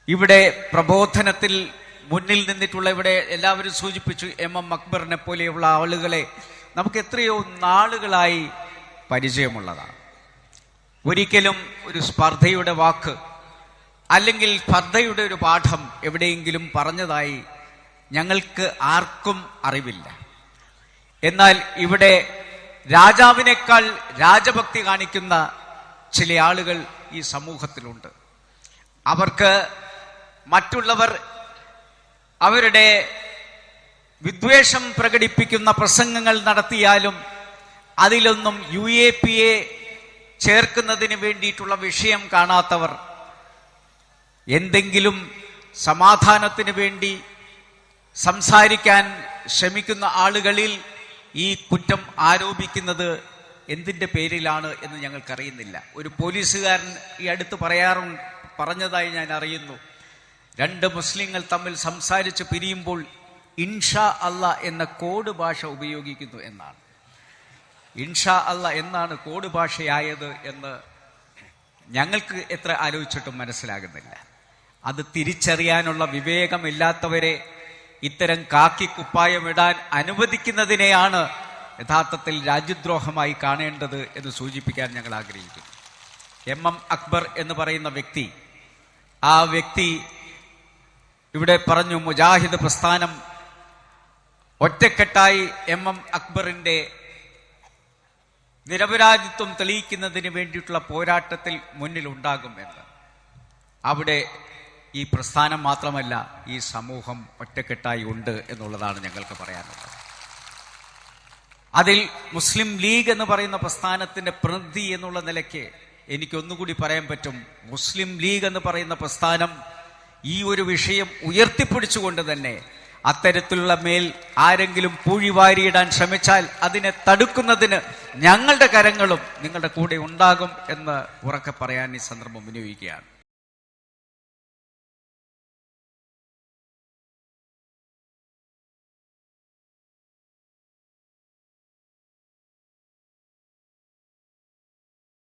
ഇവിടെ പ്രബോധനത്തിൽ മുന്നിൽ നിന്നിട്ടുള്ള ഇവിടെ എല്ലാവരും സൂചിപ്പിച്ചു എം അക്ബറിനെ പോലെയുള്ള ആളുകളെ നമുക്ക് എത്രയോ നാളുകളായി പരിചയമുള്ളതാണ്. ഒരിക്കലും ഒരു സ്പർദ്ധയുടെ വാക്ക് അല്ലെങ്കിൽ സ്പർദ്ധയുടെ ഒരു പാഠം എവിടെയെങ്കിലും പറഞ്ഞതായി ഞങ്ങൾക്ക് ആർക്കും അറിവില്ല. എന്നാൽ ഇവിടെ രാജാവിനേക്കാൾ രാജഭക്തി കാണിക്കുന്ന ചില ആളുകൾ ഈ സമൂഹത്തിലുണ്ട്. അവർക്ക് മറ്റുള്ളവർ അവരുടെ വിദ്വേഷം പ്രകടിപ്പിക്കുന്ന പ്രസംഗങ്ങൾ നടത്തിയാലും അതിലൊന്നും UAPA ചേർക്കുന്നതിന് വേണ്ടിയിട്ടുള്ള വിഷയം കാണാത്തവർ, എന്തെങ്കിലും സമാധാനത്തിന് വേണ്ടി സംസാരിക്കാൻ ശ്രമിക്കുന്ന ആളുകളിൽ ഈ കുറ്റം ആരോപിക്കുന്നത് എന്തിൻ്റെ പേരിലാണ് എന്ന് ഞങ്ങൾക്കറിയുന്നില്ല. ഒരു പോലീസുകാരൻ ഈ അടുത്ത് പറഞ്ഞതായി ഞാൻ അറിയുന്നു. 2 മുസ്ലിങ്ങൾ തമ്മിൽ സംസാരിച്ച് പിരിയുമ്പോൾ ഇൻഷാ അല്ലാ എന്ന കോഡ് ഭാഷ ഉപയോഗിക്കുന്നു എന്നാണ്. ഇൻഷാ അല്ലാ എന്നാണ് കോഡ് ഭാഷയായത് എന്ന് ഞങ്ങൾക്ക് എത്ര ആലോചിച്ചിട്ടും മനസ്സിലാകുന്നില്ല. അത് തിരിച്ചറിയാനുള്ള വിവേകമില്ലാത്തവരെ ഇത്തരം കാക്കി കുപ്പായമിടാൻ അനുവദിക്കുന്നതിനെയാണ് യഥാർത്ഥത്തിൽ രാജ്യദ്രോഹമായി കാണേണ്ടത് എന്ന് സൂചിപ്പിക്കാൻ ഞങ്ങൾ ആഗ്രഹിക്കുന്നു. എം അക്ബർ എന്ന് പറയുന്ന വ്യക്തി, ആ വ്യക്തി ഇവിടെ പറഞ്ഞു, മുജാഹിദ് പ്രസ്ഥാനം ഒറ്റക്കെട്ടായി എം അക്ബറിന്റെ നിരപരാധിത്വം തെളിയിക്കുന്നതിന് വേണ്ടിയിട്ടുള്ള പോരാട്ടത്തിൽ മുന്നിലുണ്ടാകും എന്ന്. അവിടെ ഈ പ്രസ്ഥാനം മാത്രമല്ല, ഈ സമൂഹം ഒറ്റക്കെട്ടായി ഉണ്ട് എന്നുള്ളതാണ് ഞങ്ങൾക്ക് പറയാനുള്ളത്. അതിൽ മുസ്ലിം ലീഗ് എന്ന് പറയുന്ന പ്രസ്ഥാനത്തിന്റെ പ്രതിനിധി എന്നുള്ള നിലയ്ക്ക് എനിക്കൊന്നുകൂടി പറയാൻ പറ്റും. മുസ്ലിം ലീഗ് എന്ന് പറയുന്ന പ്രസ്ഥാനം ഈ ഒരു വിഷയം ഉയർത്തിപ്പിടിച്ചുകൊണ്ട് തന്നെ അത്തരത്തിലുള്ള മേൽ ആരെങ്കിലും പൂഴിവാരിയിടാൻ ശ്രമിച്ചാൽ അതിനെ തടുക്കുന്നതിന് ഞങ്ങളുടെ കരങ്ങളും നിങ്ങളുടെ കൂടെ ഉണ്ടാകും എന്ന് ഉറക്കെ പറയാൻ ഈ സന്ദർഭം വിനിയോഗിക്കുകയാണ്.